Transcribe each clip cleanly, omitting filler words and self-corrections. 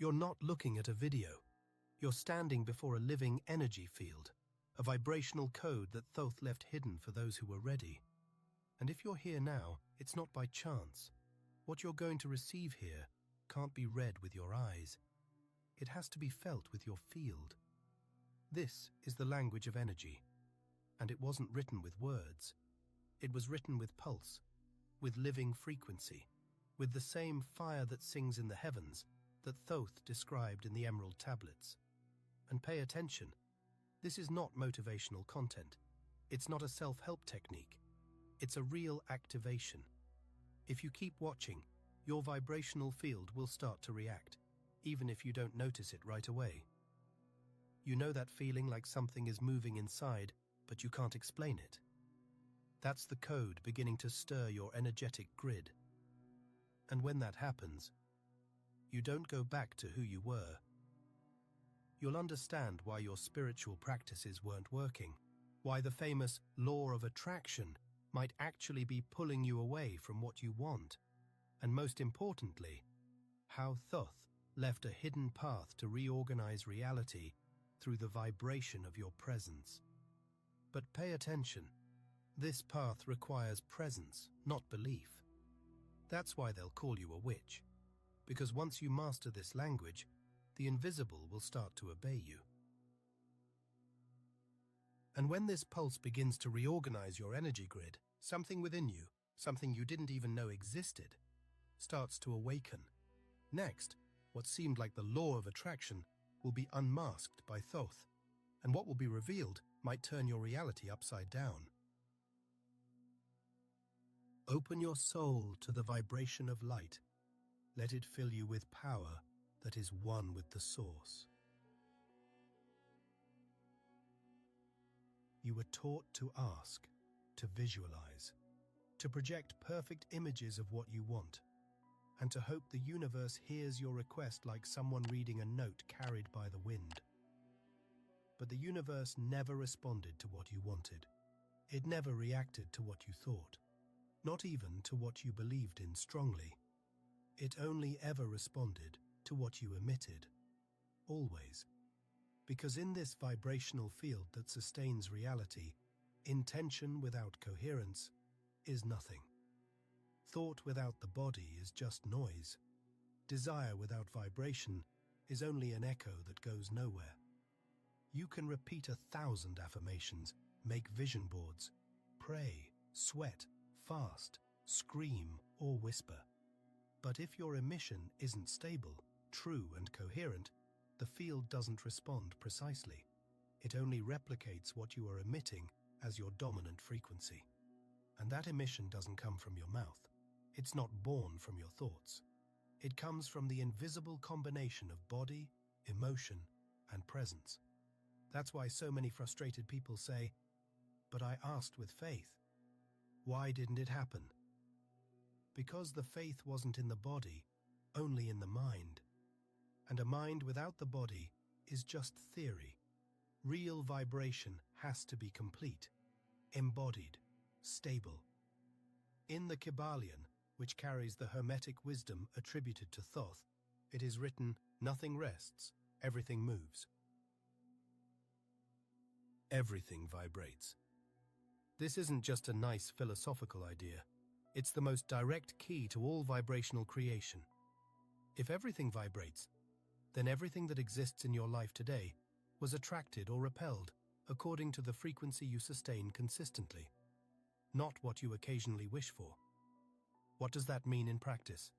You're not looking at a video. You're standing before a living energy field, a vibrational code that Thoth left hidden for those who were ready. And if you're here now, it's not by chance. What you're going to receive here can't be read with your eyes. It has to be felt with your field. This is the language of energy, and it wasn't written with words. It was written with pulse, with living frequency, with the same fire that sings in the heavens that Thoth described in the Emerald Tablets. And pay attention. This is not motivational content. It's not a self-help technique. It's a real activation. If you keep watching, your vibrational field will start to react, even if you don't notice it right away. You know that feeling like something is moving inside, but you can't explain it. That's the code beginning to stir your energetic grid. And when that happens, you don't go back to who you were. You'll understand why your spiritual practices weren't working, why the famous law of attraction might actually be pulling you away from what you want, and most importantly, how Thoth left a hidden path to reorganize reality through the vibration of your presence. But pay attention. This path requires presence, not belief. That's why they'll call you a witch, because once you master this language, the invisible will start to obey you. And when this pulse begins to reorganize your energy grid, something within you, something you didn't even know existed, starts to awaken. Next, what seemed like the law of attraction will be unmasked by Thoth, and what will be revealed might turn your reality upside down. Open your soul to the vibration of light. Let it fill you with power that is one with the source. You were taught to ask, to visualize, to project perfect images of what you want, and to hope the universe hears your request like someone reading a note carried by the wind. But the universe never responded to what you wanted. It never reacted to what you thought, not even to what you believed in strongly. It only ever responded to what you emitted. Always. Because in this vibrational field that sustains reality, intention without coherence is nothing. Thought without the body is just noise. Desire without vibration is only an echo that goes nowhere. You can repeat 1,000 affirmations, make vision boards, pray, sweat, fast, scream, or whisper. But if your emission isn't stable, true, and coherent, the field doesn't respond precisely. It only replicates what you are emitting as your dominant frequency. And that emission doesn't come from your mouth. It's not born from your thoughts. It comes from the invisible combination of body, emotion, and presence. That's why so many frustrated people say, "But I asked with faith. Why didn't it happen?" Because the faith wasn't in the body, only in the mind. And a mind without the body is just theory. Real vibration has to be complete, embodied, stable. In the Kybalion, which carries the Hermetic wisdom attributed to Thoth, it is written, "Nothing rests, everything moves. Everything vibrates." This isn't just a nice philosophical idea. It's the most direct key to all vibrational creation. If everything vibrates, then everything that exists in your life today was attracted or repelled according to the frequency you sustain consistently, not what you occasionally wish for. What does that mean in practice?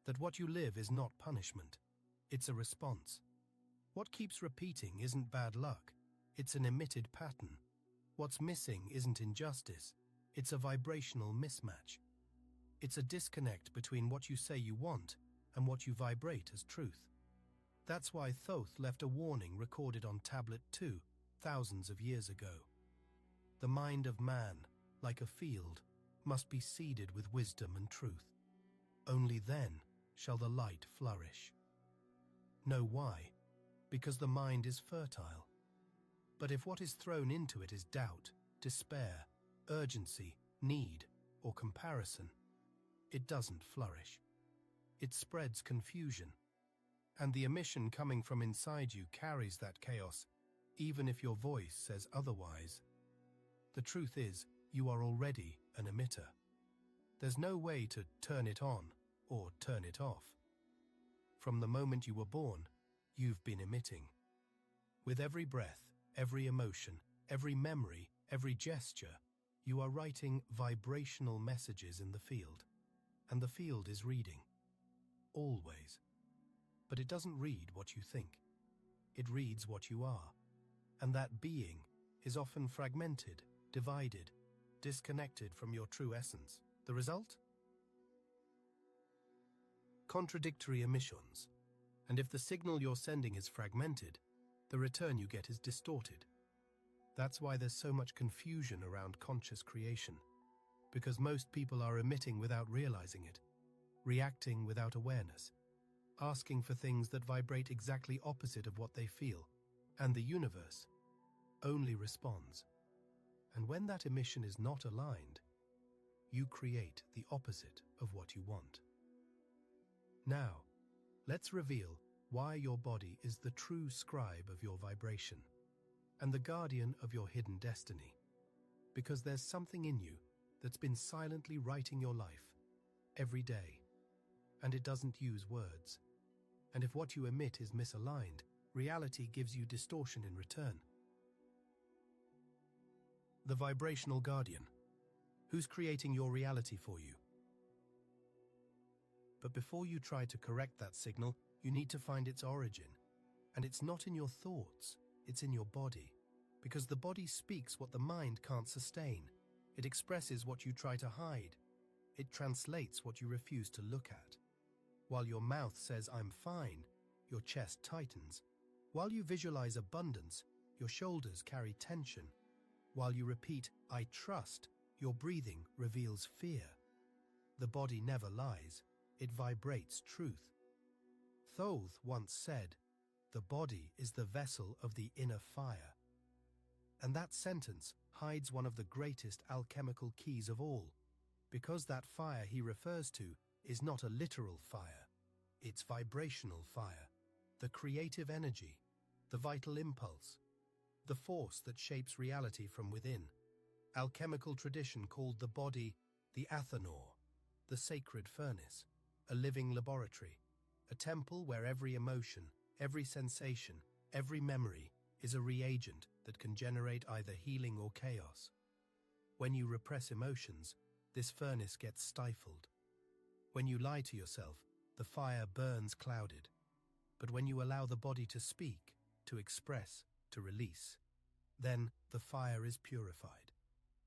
That what you live is not punishment, it's a response. What keeps repeating isn't bad luck, it's an emitted pattern. What's missing isn't injustice, it's a vibrational mismatch. It's a disconnect between what you say you want and what you vibrate as truth. That's why Thoth left a warning recorded on Tablet 2 thousands of years ago. The mind of man, like a field, must be seeded with wisdom and truth. Only then shall the light flourish. Know why? Because the mind is fertile. But if what is thrown into it is doubt, despair, urgency, need, or comparison, it doesn't flourish. It spreads confusion. And the emission coming from inside you carries that chaos, even if your voice says otherwise. The truth is, you are already an emitter. There's no way to turn it on or turn it off. From the moment you were born, you've been emitting. With every breath, every emotion, every memory, every gesture, you are writing vibrational messages in the field. And the field is reading. Always. But it doesn't read what you think. It reads what you are. And that being is often fragmented, divided, disconnected from your true essence. The result? Contradictory emissions. And if the signal you're sending is fragmented, the return you get is distorted. That's why there's so much confusion around conscious creation. Because most people are emitting without realizing it, reacting without awareness, asking for things that vibrate exactly opposite of what they feel, and the universe only responds. And when that emission is not aligned, you create the opposite of what you want. Now, let's reveal why your body is the true scribe of your vibration and the guardian of your hidden destiny. Because there's something in you that's been silently writing your life every day, and it doesn't use words. And if what you emit is misaligned, reality gives you distortion in return. The vibrational guardian. Who's creating your reality for you? But before you try to correct that signal, you need to find its origin. And it's not in your thoughts, it's in your body. Because the body speaks what the mind can't sustain. It expresses what you try to hide. It translates what you refuse to look at. While your mouth says, "I'm fine," your chest tightens. While you visualize abundance, your shoulders carry tension. While you repeat, "I trust," your breathing reveals fear. The body never lies. It vibrates truth. Thoth once said, "The body is the vessel of the inner fire." And that sentence hides one of the greatest alchemical keys of all, because that fire he refers to is not a literal fire. It's vibrational fire, the creative energy, the vital impulse, the force that shapes reality from within. Alchemical tradition called the body the Athanor, the sacred furnace, a living laboratory, a temple where every emotion, every sensation, every memory is a reagent that can generate either healing or chaos. When you repress emotions, this furnace gets stifled. When you lie to yourself, the fire burns clouded. But when you allow the body to speak, to express, to release, then the fire is purified.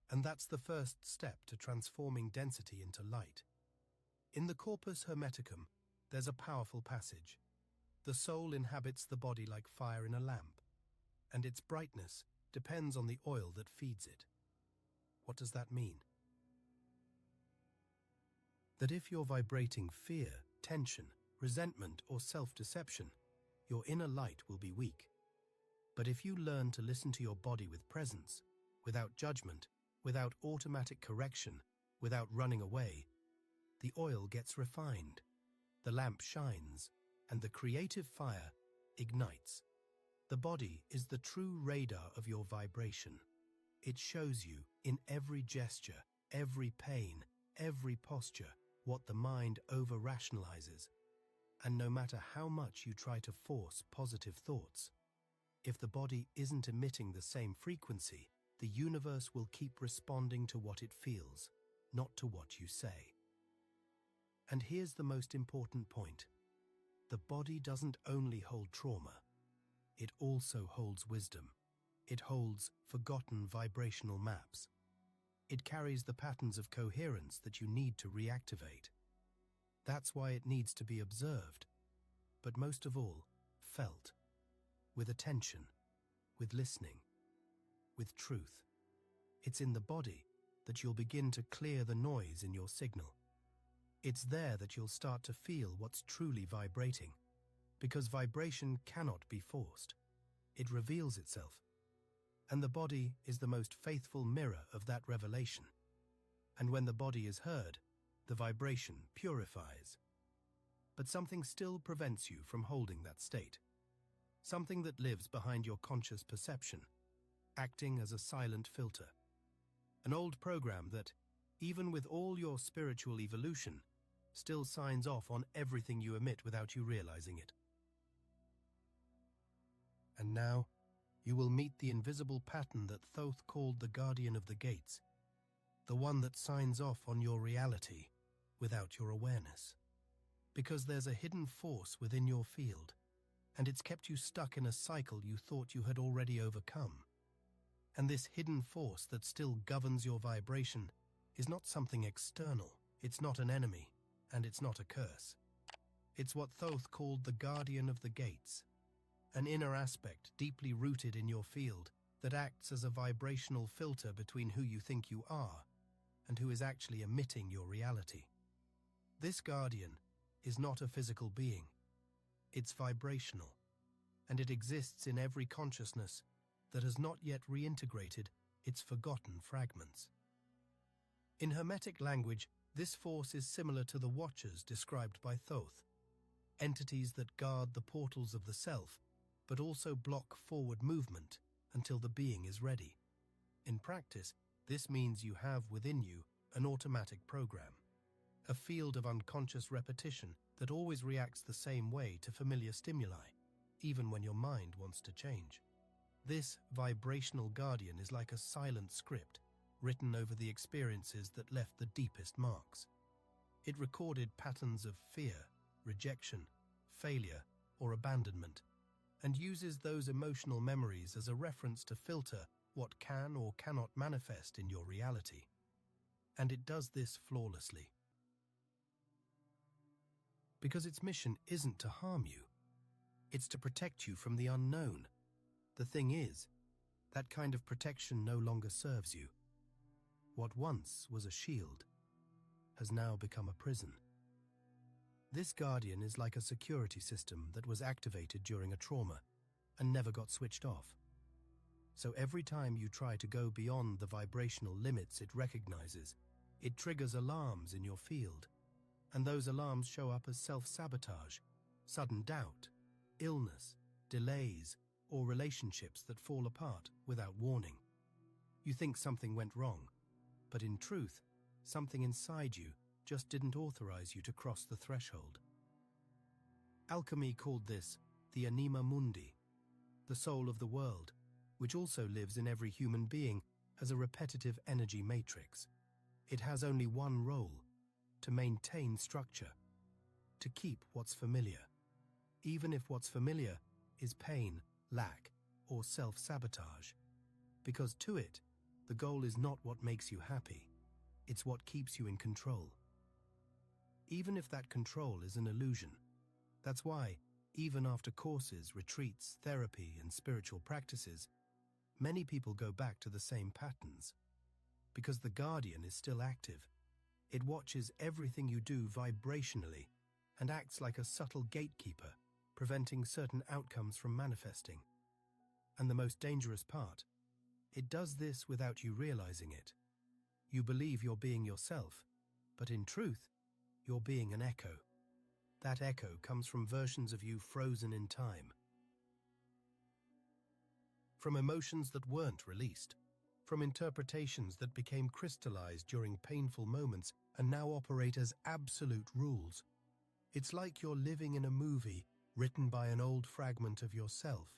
And that's the first step to transforming density into light. In the Corpus Hermeticum, there's a powerful passage. The soul inhabits the body like fire in a lamp, and its brightness depends on the oil that feeds it. What does that mean? That if you're vibrating fear, tension, resentment, or self-deception, your inner light will be weak. But if you learn to listen to your body with presence, without judgment, without automatic correction, without running away, the oil gets refined, the lamp shines, and the creative fire ignites. The body is the true radar of your vibration. It shows you in every gesture, every pain, every posture, what the mind over-rationalizes. And no matter how much you try to force positive thoughts, if the body isn't emitting the same frequency, the universe will keep responding to what it feels, not to what you say. And here's the most important point. The body doesn't only hold trauma. It also holds wisdom. It holds forgotten vibrational maps. It carries the patterns of coherence that you need to reactivate. That's why it needs to be observed, but most of all, felt. With attention, with listening, with truth. It's in the body that you'll begin to clear the noise in your signal. It's there that you'll start to feel what's truly vibrating, because vibration cannot be forced. It reveals itself, and the body is the most faithful mirror of that revelation. And when the body is heard, the vibration purifies. but something still prevents you from holding that state. Something that lives behind your conscious perception, acting as a silent filter. An old program that, even with all your spiritual evolution, still signs off on everything you emit without you realizing it. And now, you will meet the invisible pattern that Thoth called the guardian of the gates, the one that signs off on your reality without your awareness. Because there's a hidden force within your field, and it's kept you stuck in a cycle you thought you had already overcome. And this hidden force that still governs your vibration is not something external, it's not an enemy, and it's not a curse. It's what Thoth called the guardian of the gates, an inner aspect deeply rooted in your field that acts as a vibrational filter between who you think you are and who is actually emitting your reality. This guardian is not a physical being. It's vibrational, and it exists in every consciousness that has not yet reintegrated its forgotten fragments. In Hermetic language, this force is similar to the Watchers described by Thoth, entities that guard the portals of the self, but also block forward movement until the being is ready. In practice, this means you have within you an automatic program, a field of unconscious repetition that always reacts the same way to familiar stimuli, even when your mind wants to change. This vibrational guardian is like a silent script written over the experiences that left the deepest marks. It recorded patterns of fear, rejection, failure, or abandonment, and uses those emotional memories as a reference to filter what can or cannot manifest in your reality. And it does this flawlessly. Because its mission isn't to harm you, it's to protect you from the unknown. The thing is, that kind of protection no longer serves you. What once was a shield has now become a prison. This guardian is like a security system that was activated during a trauma and never got switched off. So every time you try to go beyond the vibrational limits it recognizes, it triggers alarms in your field, and those alarms show up as self-sabotage, sudden doubt, illness, delays, or relationships that fall apart without warning. You think something went wrong, but in truth, something inside you just didn't authorize you to cross the threshold. Alchemy called this the anima mundi, the soul of the world, which also lives in every human being as a repetitive energy matrix. It has only one role: to maintain structure, to keep what's familiar, even if what's familiar is pain, lack, or self-sabotage. Because to it, the goal is not what makes you happy, it's what keeps you in control. Even if that control is an illusion. That's why, even after courses, retreats, therapy, and spiritual practices, many people go back to the same patterns. Because the guardian is still active. It watches everything you do vibrationally and acts like a subtle gatekeeper, preventing certain outcomes from manifesting. And the most dangerous part, it does this without you realizing it. You believe you're being yourself, but in truth, you're being an echo. That echo comes from versions of you frozen in time. From emotions that weren't released, from interpretations that became crystallized during painful moments and now operate as absolute rules. It's like you're living in a movie written by an old fragment of yourself,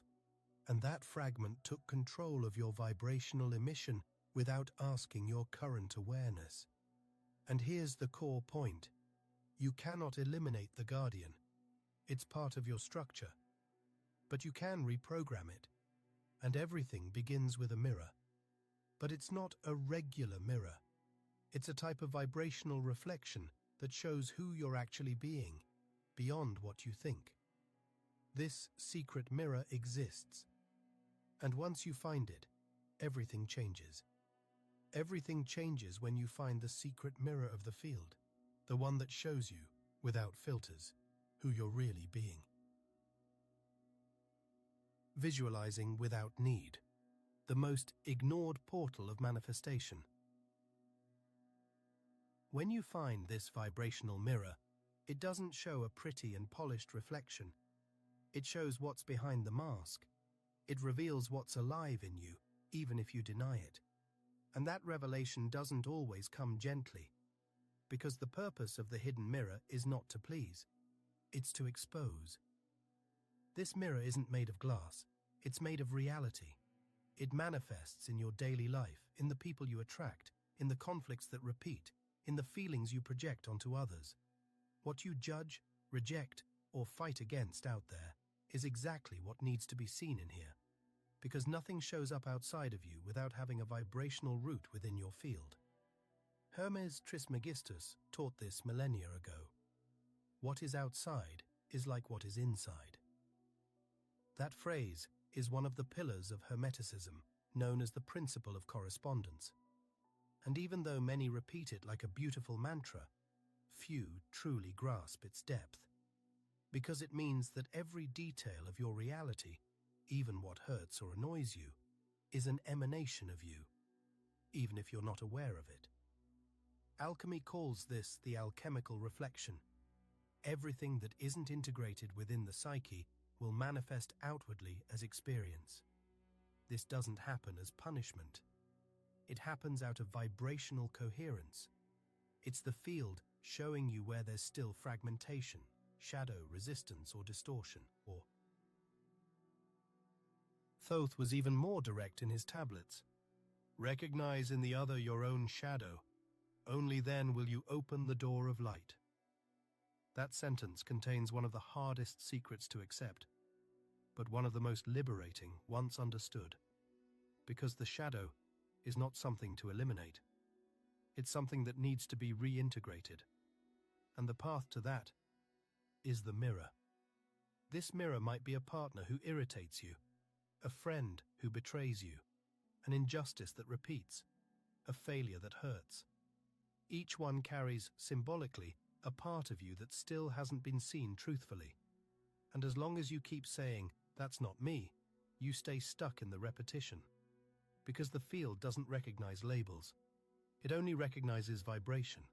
and that fragment took control of your vibrational emission without asking your current awareness. And here's the core point. You cannot eliminate the guardian. It's part of your structure. But you can reprogram it. And everything begins with a mirror. But it's not a regular mirror. It's a type of vibrational reflection that shows who you're actually being, beyond what you think. This secret mirror exists. And once you find it, everything changes. Everything changes when you find the secret mirror of the field, the one that shows you, without filters, who you're really being. Visualizing without need, the most ignored portal of manifestation. When you find this vibrational mirror, It doesn't show a pretty and polished reflection. It shows what's behind the mask. It reveals what's alive in you, even if you deny it. And that revelation doesn't always come gently, because the purpose of the hidden mirror is not to please. It's to expose. This mirror isn't made of glass. It's made of reality. It manifests in your daily life, in the people you attract, in the conflicts that repeat, in the feelings you project onto others. What you judge, reject, or fight against out there is exactly what needs to be seen in here, because nothing shows up outside of you without having a vibrational root within your field. Hermes Trismegistus taught this millennia ago. What is outside is like what is inside. That phrase is one of the pillars of Hermeticism, known as the principle of correspondence. And even though many repeat it like a beautiful mantra, few truly grasp its depth, because it means that every detail of your reality, even what hurts or annoys you, is an emanation of you, even if you're not aware of it. Alchemy calls this the alchemical reflection. Everything that isn't integrated within the psyche will manifest outwardly as experience. This doesn't happen as punishment. It happens out of vibrational coherence. It's the field showing you where there's still fragmentation, shadow, resistance, or distortion, or... Thoth was even more direct in his tablets. Recognize in the other your own shadow. Only then will you open the door of light. That sentence contains one of the hardest secrets to accept, but one of the most liberating once understood, because the shadow is not something to eliminate. It's something that needs to be reintegrated, and the path to that is the mirror. This mirror might be a partner who irritates you, a friend who betrays you, an injustice that repeats, a failure that hurts. Each one carries, symbolically, a part of you that still hasn't been seen truthfully. And as long as you keep saying, "That's not me," you stay stuck in the repetition. Because the field doesn't recognize labels. It only recognizes vibration.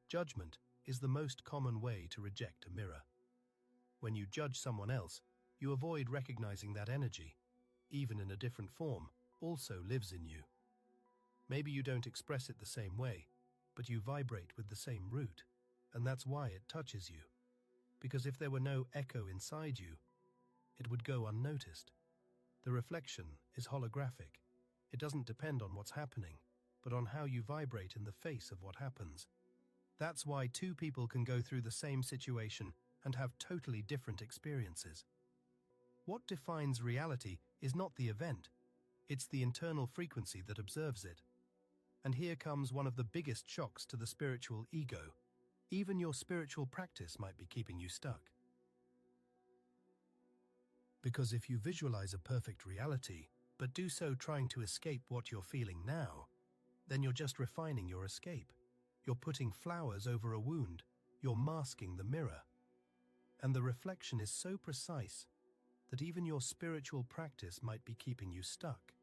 Judgment is the most common way to reject a mirror. When you judge someone else, you avoid recognizing that energy, even in a different form, also lives in you. Maybe you don't express it the same way, but you vibrate with the same root, and that's why it touches you. Because if there were no echo inside you, it would go unnoticed. The reflection is holographic. It doesn't depend on what's happening, but on how you vibrate in the face of what happens. That's why two people can go through the same situation and have totally different experiences. What defines reality is not the event, it's the internal frequency that observes it. And here comes one of the biggest shocks to the spiritual ego. Even your spiritual practice might be keeping you stuck. Because if you visualize a perfect reality, but do so trying to escape what you're feeling now, then you're just refining your escape. You're putting flowers over a wound. You're masking the mirror. And the reflection is so precise that even your spiritual practice might be keeping you stuck.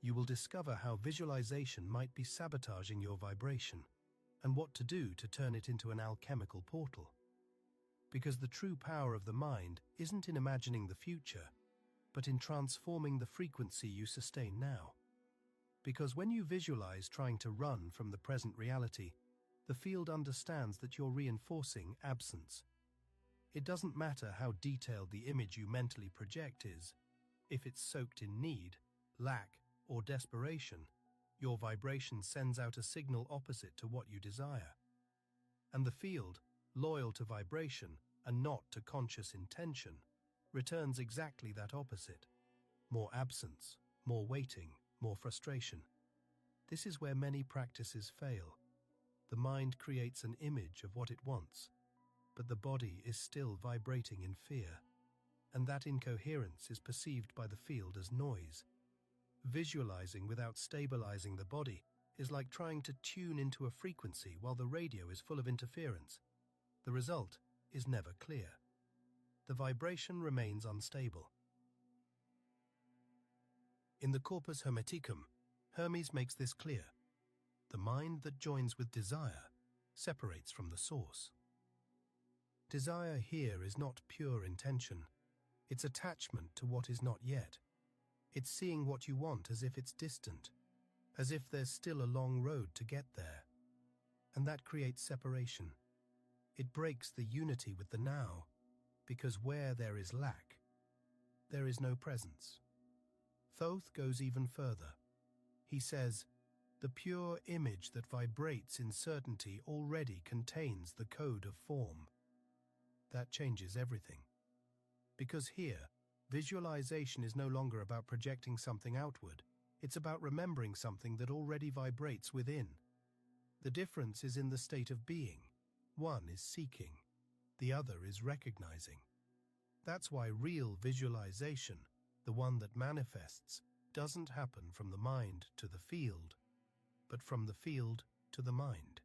You will discover how visualization might be sabotaging your vibration, and what to do to turn it into an alchemical portal. Because the true power of the mind isn't in imagining the future, but in transforming the frequency you sustain now. Because when you visualize trying to run from the present reality, the field understands that you're reinforcing absence. It doesn't matter how detailed the image you mentally project is. If it's soaked in need, lack, or desperation, your vibration sends out a signal opposite to what you desire. And the field, loyal to vibration and not to conscious intention, returns exactly that opposite. More absence, more waiting, more frustration. This is where many practices fail. The mind creates an image of what it wants, but the body is still vibrating in fear, and that incoherence is perceived by the field as noise. Visualizing without stabilizing the body is like trying to tune into a frequency while the radio is full of interference. The result is never clear. The vibration remains unstable. In the Corpus Hermeticum, Hermes makes this clear. The mind that joins with desire separates from the source. Desire here is not pure intention. It's attachment to what is not yet. It's seeing what you want as if it's distant, as if there's still a long road to get there. And that creates separation. It breaks the unity with the now, because where there is lack, there is no presence. Thoth goes even further. He says, the pure image that vibrates in certainty already contains the code of form. That changes everything. Because here, visualization is no longer about projecting something outward. It's about remembering something that already vibrates within. The difference is in the state of being. One is seeking, the other is recognizing. That's why real visualization, the one that manifests, doesn't happen from the mind to the field, but from the field to the mind.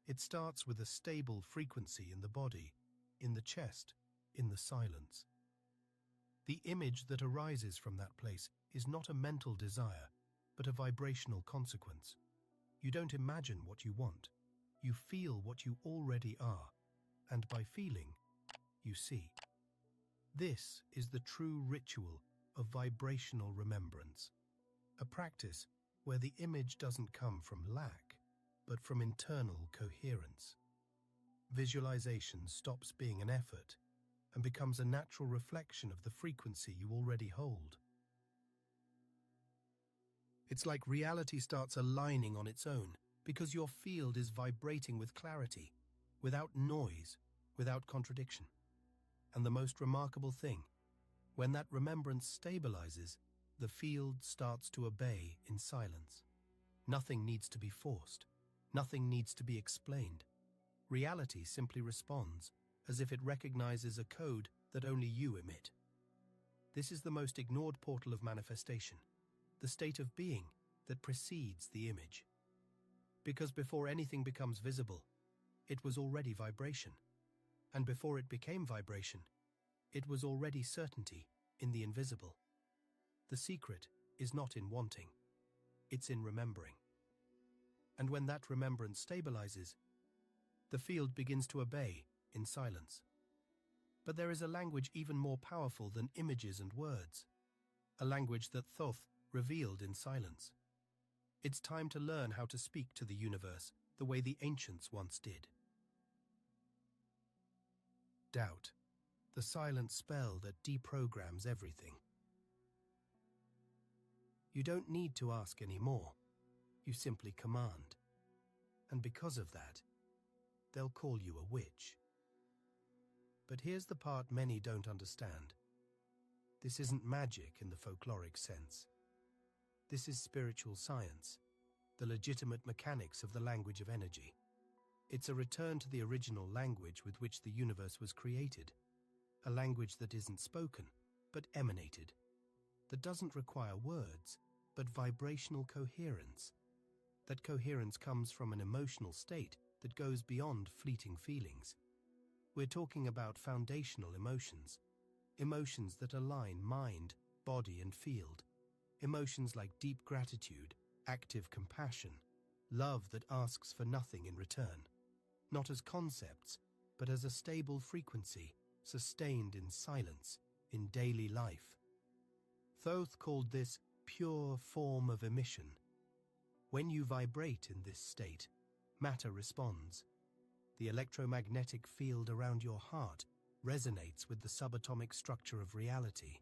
It starts with a stable frequency in the body, in the chest, in the silence. The image that arises from that place is not a mental desire, but a vibrational consequence. You don't imagine what you want. You feel what you already are, and by feeling, you see. This is the true ritual of vibrational remembrance, a practice where the image doesn't come from lack, but from internal coherence. Visualization stops being an effort and becomes a natural reflection of the frequency you already hold. It's like reality starts aligning on its own because your field is vibrating with clarity, without noise, without contradiction. And the most remarkable thing, when that remembrance stabilizes, the field starts to obey in silence. Nothing needs to be forced. Nothing needs to be explained. Reality simply responds, as if it recognizes a code that only you emit. This is the most ignored portal of manifestation, the state of being that precedes the image. Because before anything becomes visible, it was already vibration. And before it became vibration, it was already certainty in the invisible. The secret is not in wanting, it's in remembering. And when that remembrance stabilizes, the field begins to obey in silence. But there is a language even more powerful than images and words, a language that Thoth revealed in silence. It's time to learn how to speak to the universe the way the ancients once did. Doubt, the silent spell that deprograms everything. You don't need to ask anymore. You simply command. And because of that, they'll call you a witch. But here's the part many don't understand. This isn't magic in the folkloric sense. This is spiritual science, the legitimate mechanics of the language of energy. It's a return to the original language with which the universe was created, a language that isn't spoken, but emanated, that doesn't require words, but vibrational coherence. That coherence comes from an emotional state that goes beyond fleeting feelings. We're talking about foundational emotions, emotions that align mind, body, and field. Emotions like deep gratitude, active compassion, love that asks for nothing in return. Not as concepts, but as a stable frequency, sustained in silence, in daily life. Thoth called this pure form of emission. When you vibrate in this state, matter responds. The electromagnetic field around your heart resonates with the subatomic structure of reality.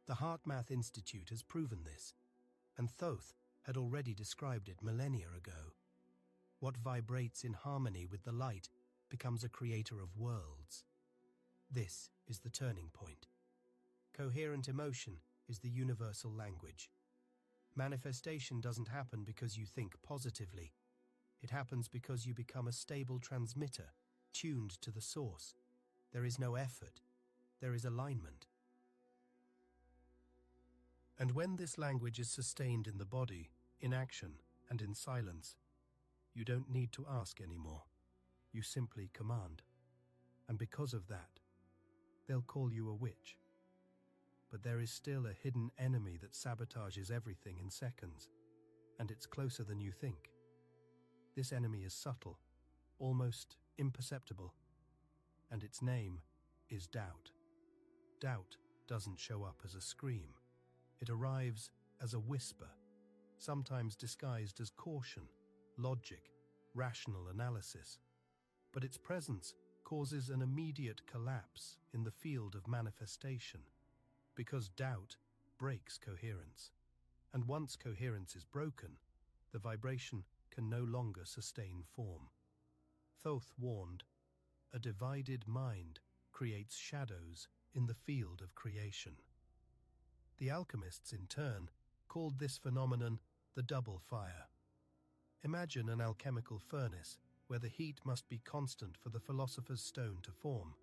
The HeartMath Institute has proven this, and Thoth had already described it millennia ago. What vibrates in harmony with the light becomes a creator of worlds. This is the turning point. Coherent emotion is the universal language. Manifestation doesn't happen because you think positively. It happens because you become a stable transmitter, tuned to the source. There is no effort. There is alignment. And when this language is sustained in the body, in action, and in silence, you don't need to ask anymore. You simply command. And because of that, they'll call you a witch. But there is still a hidden enemy that sabotages everything in seconds, and it's closer than you think. This enemy is subtle, almost imperceptible, and its name is doubt. Doubt doesn't show up as a scream. It arrives as a whisper, sometimes disguised as caution, logic, rational analysis. But its presence causes an immediate collapse in the field of manifestation, because doubt breaks coherence. And once coherence is broken, the vibration can no longer sustain form. Thoth warned, "A divided mind creates shadows in the field of creation." The alchemists, in turn, called this phenomenon the double fire. Imagine an alchemical furnace where the heat must be constant for the philosopher's stone to form.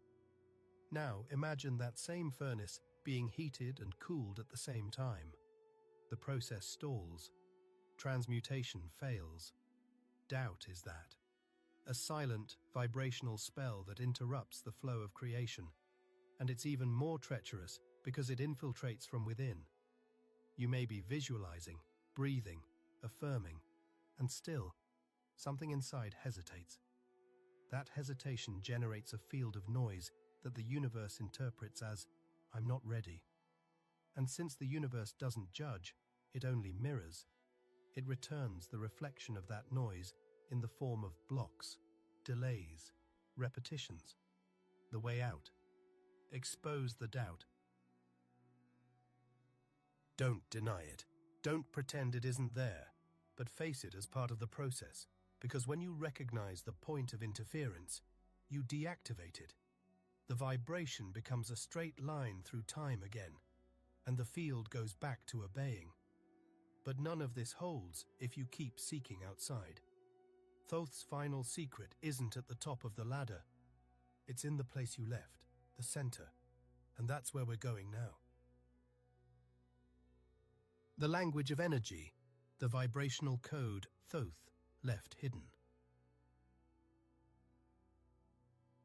Now imagine that same furnace being heated and cooled at the same time. The process stalls. Transmutation fails. Doubt is that. A silent, vibrational spell that interrupts the flow of creation. And it's even more treacherous because it infiltrates from within. You may be visualizing, breathing, affirming, and still, something inside hesitates. That hesitation generates a field of noise that the universe interprets as, "I'm not ready." And since the universe doesn't judge, it only mirrors. It returns the reflection of that noise in the form of blocks, delays, repetitions. The way out: expose the doubt. Don't deny it. Don't pretend it isn't there, but face it as part of the process, because when you recognize the point of interference, you deactivate it. The vibration becomes a straight line through time again, and the field goes back to obeying. But none of this holds if you keep seeking outside. Thoth's final secret isn't at the top of the ladder. It's in the place you left, the center, and that's where we're going now. The language of energy, the vibrational code Thoth left hidden.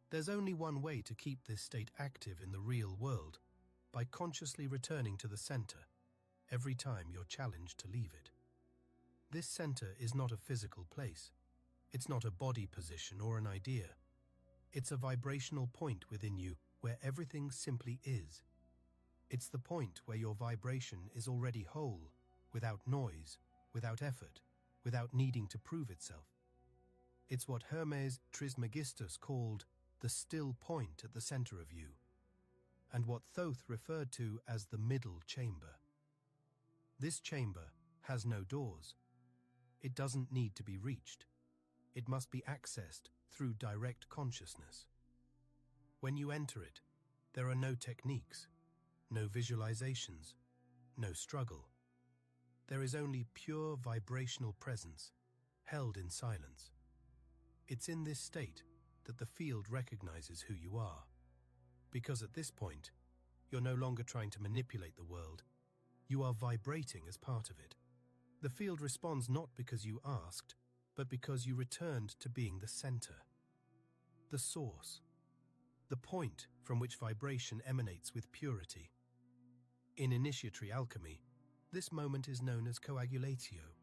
There's only one way to keep this state active in the real world, by consciously returning to the center every time you're challenged to leave it. This center is not a physical place. It's not a body position or an idea. It's a vibrational point within you where everything simply is. It's the point where your vibration is already whole, without noise, without effort, without needing to prove itself. It's what Hermes Trismegistus called the still point at the center of you, and what Thoth referred to as the middle chamber. This chamber has no doors. It doesn't need to be reached. It must be accessed through direct consciousness. When you enter it, there are no techniques, no visualizations, no struggle. There is only pure vibrational presence, held in silence. It's in this state that the field recognizes who you are, because at this point, you're no longer trying to manipulate the world. You are vibrating as part of it. The field responds not because you asked, but because you returned to being the center, the source, the point from which vibration emanates with purity. In initiatory alchemy, this moment is known as coagulatio,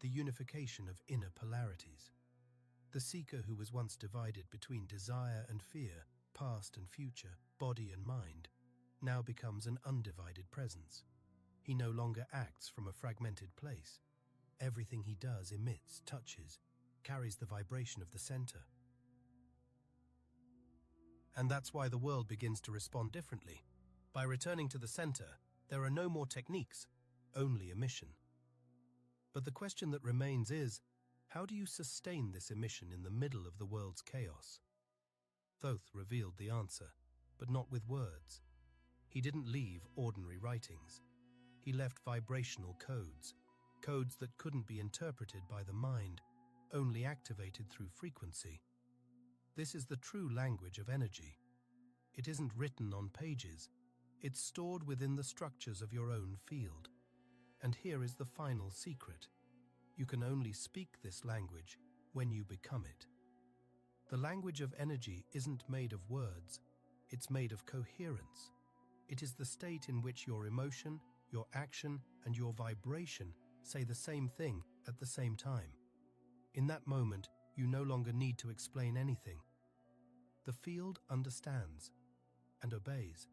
the unification of inner polarities. The seeker who was once divided between desire and fear, past and future, body and mind, now becomes an undivided presence. He no longer acts from a fragmented place. Everything he does emits, touches, carries the vibration of the center. And that's why the world begins to respond differently. By returning to the center, there are no more techniques, only emission. But the question that remains is, how do you sustain this emission in the middle of the world's chaos? Thoth revealed the answer, but not with words. He didn't leave ordinary writings. He left vibrational codes, codes that couldn't be interpreted by the mind, only activated through frequency. This is the true language of energy. It isn't written on pages. It's stored within the structures of your own field. And here is the final secret. You can only speak this language when you become it. The language of energy isn't made of words. It's made of coherence. It is the state in which your emotion, your action, and your vibration say the same thing at the same time. In that moment, you no longer need to explain anything. The field understands and obeys.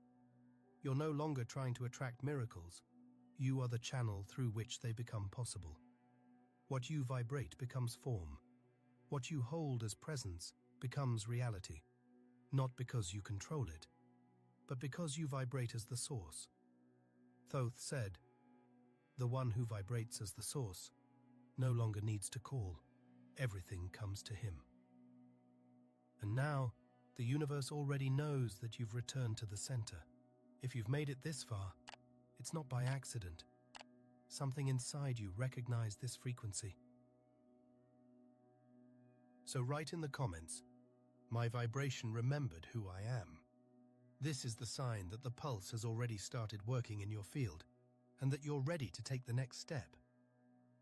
You're no longer trying to attract miracles. You are the channel through which they become possible. What you vibrate becomes form. What you hold as presence becomes reality, not because you control it, but because you vibrate as the source. Thoth said, "The one who vibrates as the source no longer needs to call. Everything comes to him." And now, the universe already knows that you've returned to the center. If you've made it this far, it's not by accident. Something inside you recognized this frequency. So write in the comments, "My vibration remembered who I am." This is the sign that the pulse has already started working in your field and that you're ready to take the next step.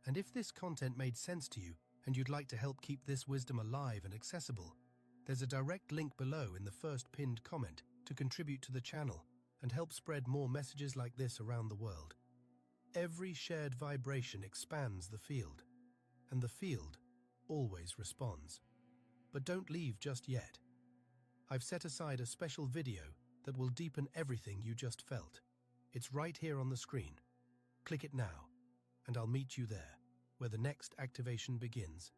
And if this content made sense to you and you'd like to help keep this wisdom alive and accessible, there's a direct link below in the first pinned comment to contribute to the channel and help spread more messages like this around the world. Every shared vibration expands the field, and the field always responds. But don't leave just yet. I've set aside a special video that will deepen everything you just felt. It's right here on the screen. Click it now, and I'll meet you there, where the next activation begins.